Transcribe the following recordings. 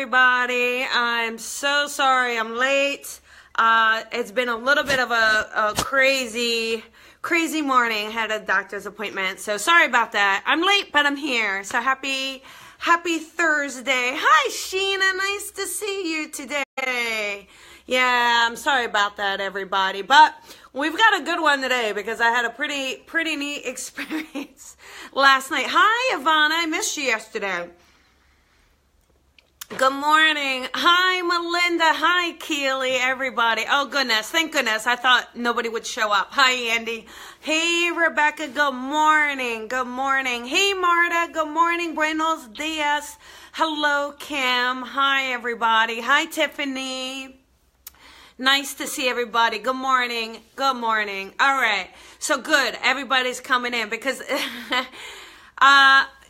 everybody. I'm so sorry I'm late. It's been a little bit of a crazy morning. I had a doctor's appointment, so sorry about that. I'm late, but I'm here. So happy Thursday. Hi, Sheena. Nice to see you today. Yeah, I'm sorry about that, everybody. But we've got a good one today because I had a pretty neat experience last night. Hi, Ivana. I missed you yesterday. Good morning. Hi, Melinda. Hi, Keely, everybody. Oh, goodness. Thank goodness. I thought nobody would show up. Hi, Andy. Hey, Rebecca. Good morning. Good morning. Hey, Marta. Good morning. Buenos dias. Hello, Kim. Hi, everybody. Hi, Tiffany. Nice to see everybody. Good morning. Good morning. All right. So good. Everybody's coming in because,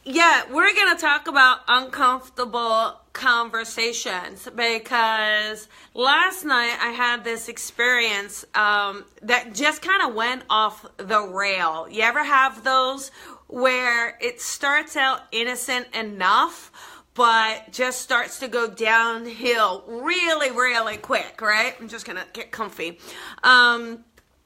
yeah, we're going to talk about uncomfortable conversations because last night I had this experience that just kind of went off the rail. You ever have those where it starts out innocent enough but just starts to go downhill really quick, right? I'm just gonna get comfy.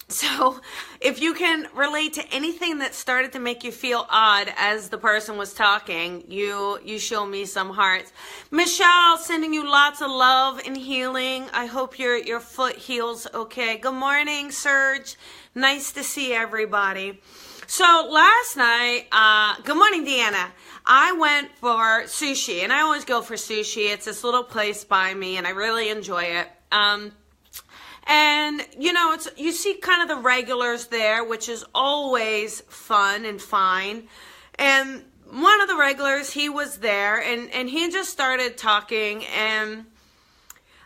So if you can relate to anything that started to make you feel odd as the person was talking, you show me some hearts. Michelle, sending you lots of love and healing. I hope your foot heals okay. Good morning, Serge. Nice to see everybody. So last night, good morning, Deanna. I went for sushi, and I always go for sushi. It's this little place by me, and I really enjoy it. And, you know, you see kind of the regulars there, which is always fun and fine. And one of the regulars, he was there, and he just started talking, and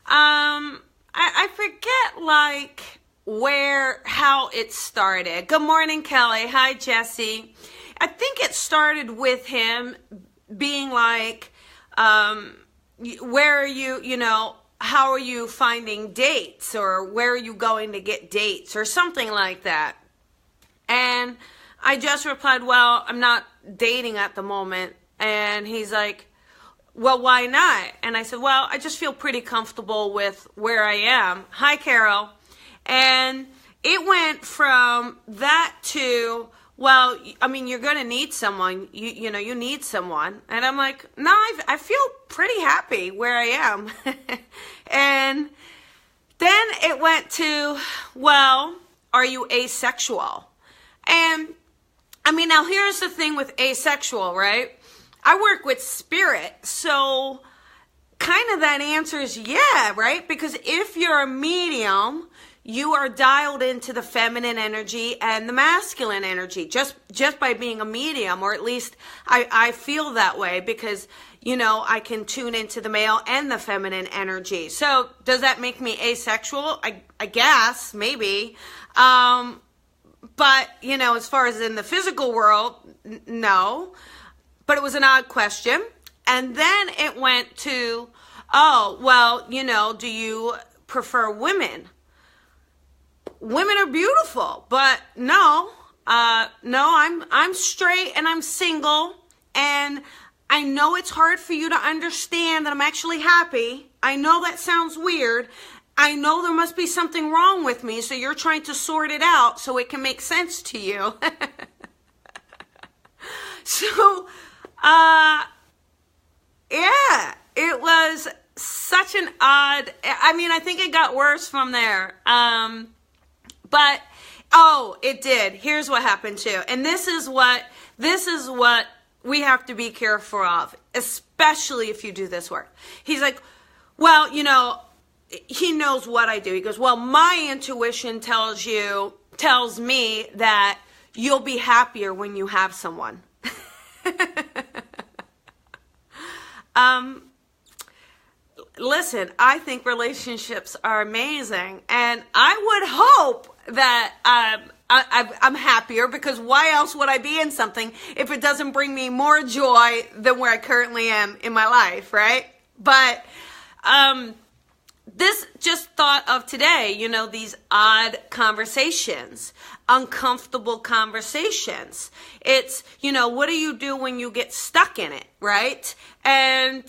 I forget, like, how it started. Good morning, Kelly. Hi, Jesse. I think it started with him being like, where are you know, how are you finding dates, or where are you going to get dates, or something like that. And I just replied, well, I'm not dating at the moment. And he's like, well, why not? And I said, well, I just feel pretty comfortable with where I am. Hi, Carol. And it went from that to, well, I mean, you're going to need someone. You know, you need someone. And I'm like, no, I feel pretty happy where I am. And then it went to, well, are you asexual? And I mean, now here's the thing with asexual, right? I work with spirit. So kind of that answer is yeah, right? Because if you're a medium, you are dialed into the feminine energy and the masculine energy just by being a medium, or at least I feel that way because, you know, I can tune into the male and the feminine energy. So does that make me asexual? I guess, maybe. But, you know, as far as in the physical world, no. But it was an odd question. And then it went to, oh, well, you know, do you prefer women? Women are beautiful, but no, I'm straight and I'm single, and I know it's hard for you to understand that I'm actually happy. I know that sounds weird. I know there must be something wrong with me, so you're trying to sort it out so it can make sense to you. So, yeah, it was such an odd, I mean, I think it got worse from there. But, oh, it did. Here's what happened too. And this is what we have to be careful of, especially if you do this work. He's like, well, you know, he knows what I do. He goes, well, my intuition tells me that you'll be happier when you have someone. Listen, I think relationships are amazing, and I would hope that I'm happier, because why else would I be in something if it doesn't bring me more joy than where I currently am in my life, right? But this just thought of today, you know, these odd conversations, uncomfortable conversations. It's, you know, what do you do when you get stuck in it, right? And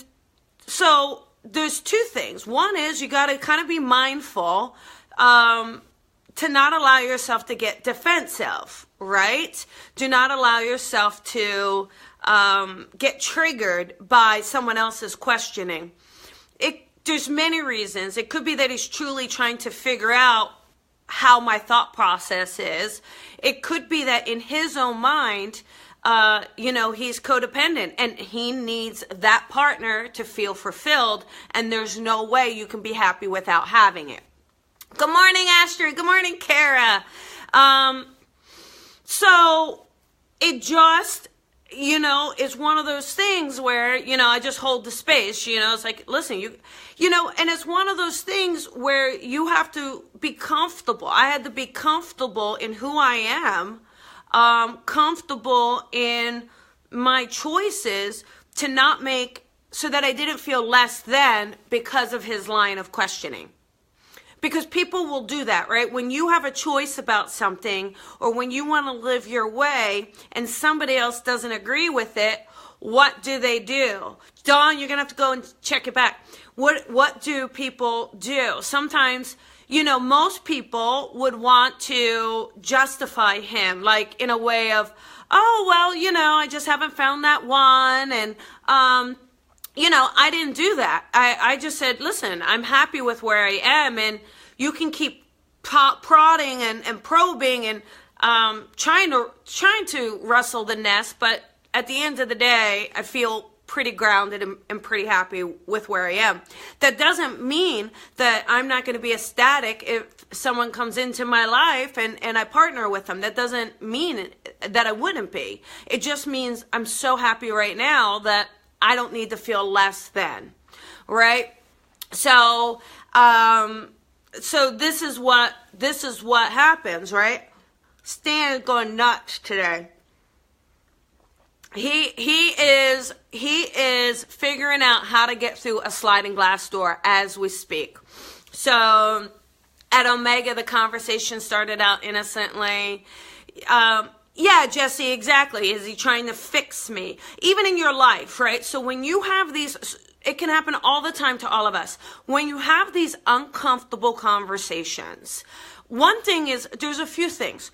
so there's two things. One is you got to kind of be mindful to not allow yourself to get defensive, right? Do not allow yourself to get triggered by someone else's questioning. There's many reasons. It could be that he's truly trying to figure out how my thought process is. It could be that in his own mind, he's codependent and he needs that partner to feel fulfilled, and there's no way you can be happy without having it. Good morning, Astrid. Good morning, Kara. So it just, it's one of those things where, I just hold the space, it's like, listen, and it's one of those things where you have to be comfortable. I had to be comfortable in who I am, comfortable in my choices to not make, so that I didn't feel less than because of his line of questioning. Because people will do that, right? When you have a choice about something, or when you want to live your way and somebody else doesn't agree with it, what do they do? Dawn, you're going to have to go and check it back. What do people do? Sometimes, most people would want to justify him, like in a way of, oh, well, I just haven't found that one. And, I didn't do that. I just said, listen, I'm happy with where I am, and you can keep prodding and probing and trying to rustle the nest, but at the end of the day, I feel pretty grounded and pretty happy with where I am. That doesn't mean that I'm not going to be ecstatic if someone comes into my life and I partner with them. That doesn't mean that I wouldn't be. It just means I'm so happy right now that I don't need to feel less than, right? So, this is what happens, right? Stan is going nuts today. He is figuring out how to get through a sliding glass door as we speak. So at Omega, the conversation started out innocently. Yeah, Jesse, exactly. Is he trying to fix me? Even in your life, right? So when you have these, it can happen all the time to all of us. When you have these uncomfortable conversations, one thing is, there's a few things.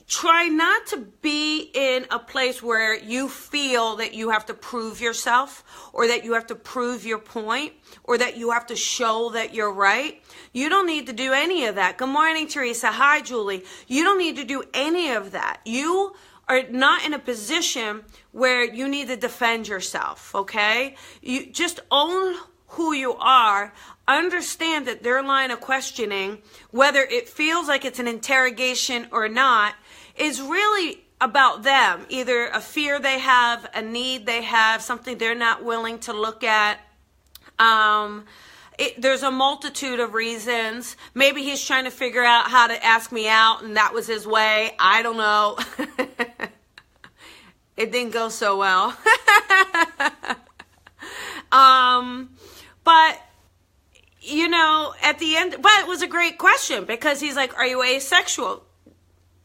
Try not to be in a place where you feel that you have to prove yourself, or that you have to prove your point, or that you have to show that you're right. You don't need to do any of that. Good morning, Teresa. Hi, Julie. You don't need to do any of that. You are not in a position where you need to defend yourself, okay? You just own who you are. Understand that their line of questioning, whether it feels like it's an interrogation or not, is really about them. Either a fear they have, a need they have, something they're not willing to look at. There's a multitude of reasons. Maybe he's trying to figure out how to ask me out, and that was his way. I don't know. It didn't go so well. But at the end, but it was a great question, because he's like, are you asexual?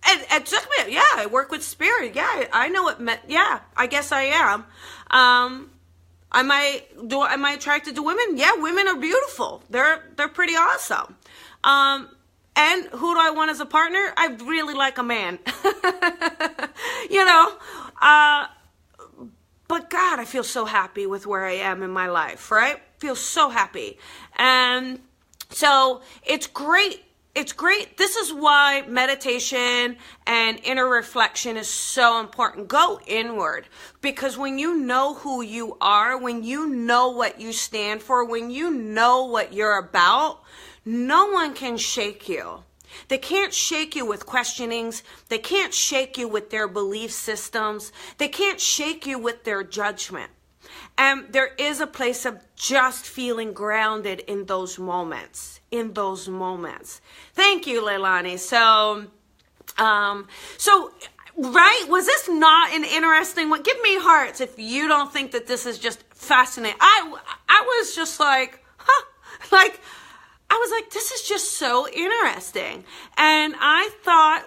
And it took me, yeah, I work with spirit. Yeah, I know it meant, yeah, I guess I am. Am I attracted to women? Yeah, women are beautiful. They're pretty awesome. And who do I want as a partner? I really like a man. But God, I feel so happy with where I am in my life, right? Feel so happy. And so it's great. It's great. This is why meditation and inner reflection is so important. Go inward, because when you know who you are, when you know what you stand for, when you know what you're about, no one can shake you. They can't shake you with questionings. They can't shake you with their belief systems. They can't shake you with their judgment. And there is a place of just feeling grounded in those moments. Thank you, Leilani. So, right? Was this not an interesting one? Give me hearts if you don't think that this is just fascinating. I was just like, I was like, this is just so interesting. And I thought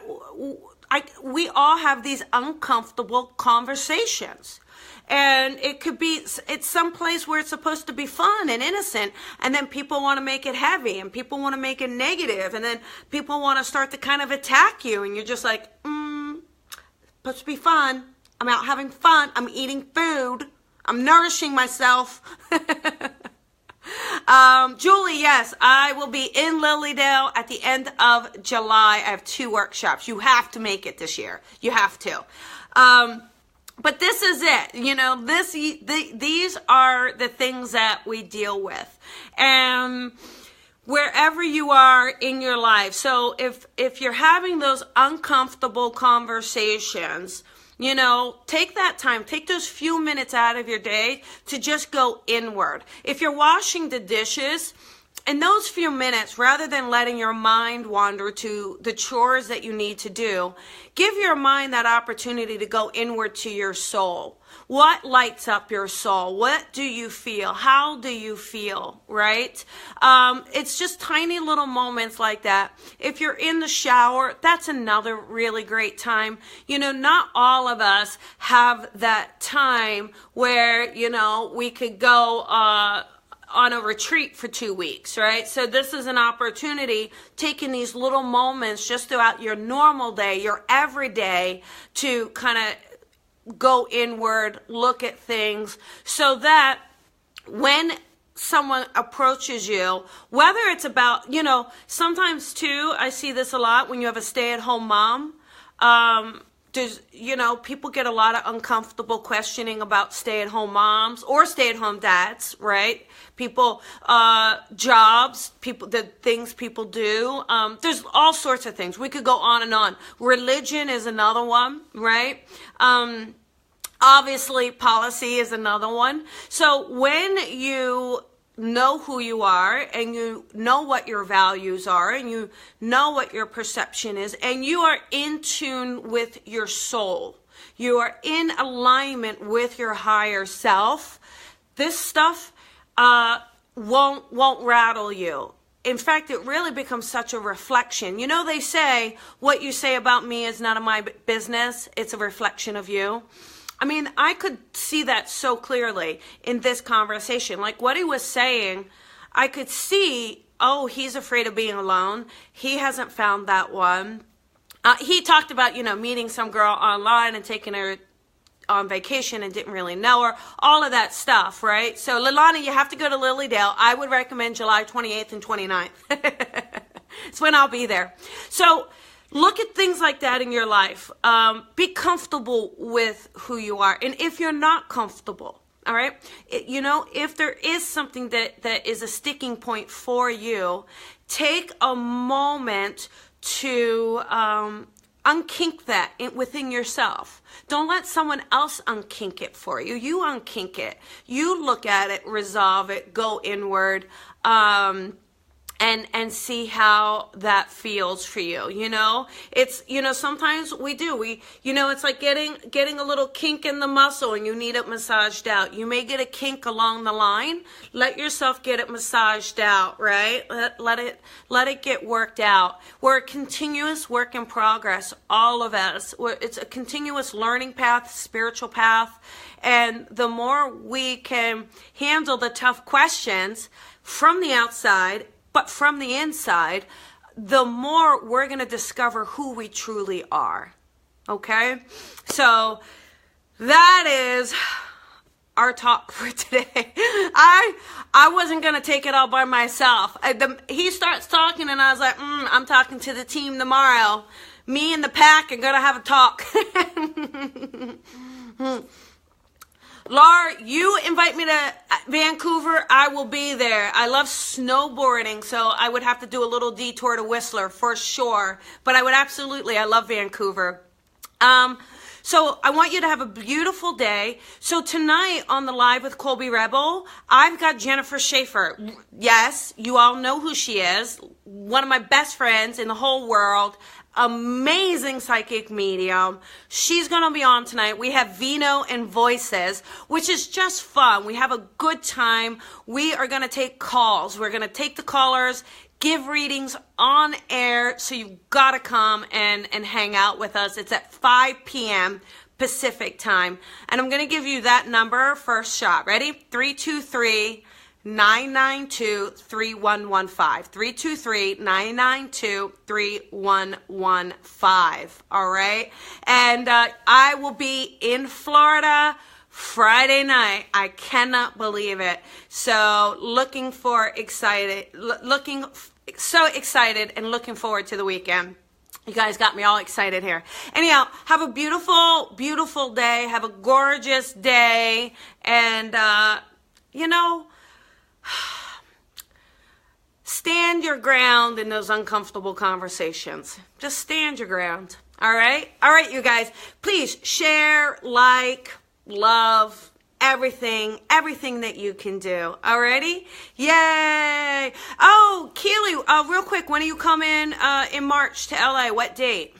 we all have these uncomfortable conversations. And it's some place where it's supposed to be fun and innocent, and then people want to make it heavy, and people want to make it negative, and then people want to start to kind of attack you, and you're just like, supposed to be fun. I'm out having fun. I'm eating food. I'm nourishing myself. Julie, yes, I will be in Lilydale at the end of July. I have 2 workshops. You have to make it this year. You have to. But this is it. These are the things that we deal with. And wherever you are in your life. So if you're having those uncomfortable conversations, take that time, take those few minutes out of your day to just go inward. If you're washing the dishes, in those few minutes, rather than letting your mind wander to the chores that you need to do, give your mind that opportunity to go inward to your soul. What lights up your soul? What do you feel? How do you feel, right? It's just tiny little moments like that. If you're in the shower, that's another really great time. Not all of us have that time where, we could go on a retreat for 2 weeks, right? So this is an opportunity, taking these little moments just throughout your normal day, your everyday, to kind of go inward, look at things, so that when someone approaches you, whether it's about, sometimes too, I see this a lot when you have a stay-at-home mom. People get a lot of uncomfortable questioning about stay-at-home moms or stay-at-home dads, right? People, jobs, the things people do. There's all sorts of things. We could go on and on. Religion is another one, right? Obviously, policy is another one. So when you know who you are, and you know what your values are, and you know what your perception is, and you are in tune with your soul, you are in alignment with your higher self, this stuff won't rattle you. In fact, it really becomes such a reflection. They say, what you say about me is none of my business. It's a reflection of you. I mean, I could see that so clearly in this conversation. Like what he was saying, I could see, he's afraid of being alone. He hasn't found that one. He talked about, meeting some girl online and taking her on vacation and didn't really know her. All of that stuff, right? So, Lilani, you have to go to Lilydale. I would recommend July 28th and 29th. It's when I'll be there. So, look at things like that in your life. Be comfortable with who you are. And if you're not comfortable, all right, if there is something that is a sticking point for you, take a moment to unkink that within yourself. Don't let someone else unkink it for you. You unkink it. You look at it, resolve it, go inward, and see how that feels for you. It's, sometimes it's like getting a little kink in the muscle, and you need it massaged out. You may get a kink along the line. Let yourself get it massaged out, right? Let it get worked out. We're a continuous work in progress, all of us. It's a continuous learning path, spiritual path. And the more we can handle the tough questions from the outside, but from the inside, the more we're going to discover who we truly are. Okay? So that is our talk for today. I wasn't going to take it all by myself. He starts talking and I was like, I'm talking to the team tomorrow. Me and the pack are going to have a talk. Laura, you invite me to Vancouver, I will be there. I love snowboarding, so I would have to do a little detour to Whistler for sure. But I love Vancouver. So I want you to have a beautiful day. So tonight on the Live with Colby Rebel, I've got Jennifer Schaefer. Yes, you all know who she is. One of my best friends in the whole world. Amazing psychic medium. She's going to be on tonight. We have Vino and Voices, which is just fun. We have a good time. We are going to take calls. We're going to take the callers, give readings on air. So you've got to come and hang out with us. It's at 5 p.m. Pacific time. And I'm going to give you that number first shot. Ready? 323-992-3115. 323-992-3115. All right? And I will be in Florida Friday night. I cannot believe it. So looking so excited and looking forward to the weekend. You guys got me all excited here. Anyhow, have a beautiful, beautiful day. Have a gorgeous day. And, stand your ground in those uncomfortable conversations. Just stand your ground. All right? All right, you guys. Please share, like, love, everything that you can do. Alrighty? Yay! Oh, Keely, real quick, when are you coming in March to LA? What date?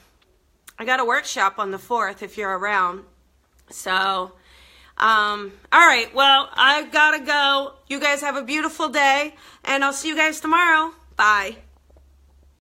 I got a workshop on the 4th if you're around. So, alright, well, I gotta go. You guys have a beautiful day, and I'll see you guys tomorrow. Bye.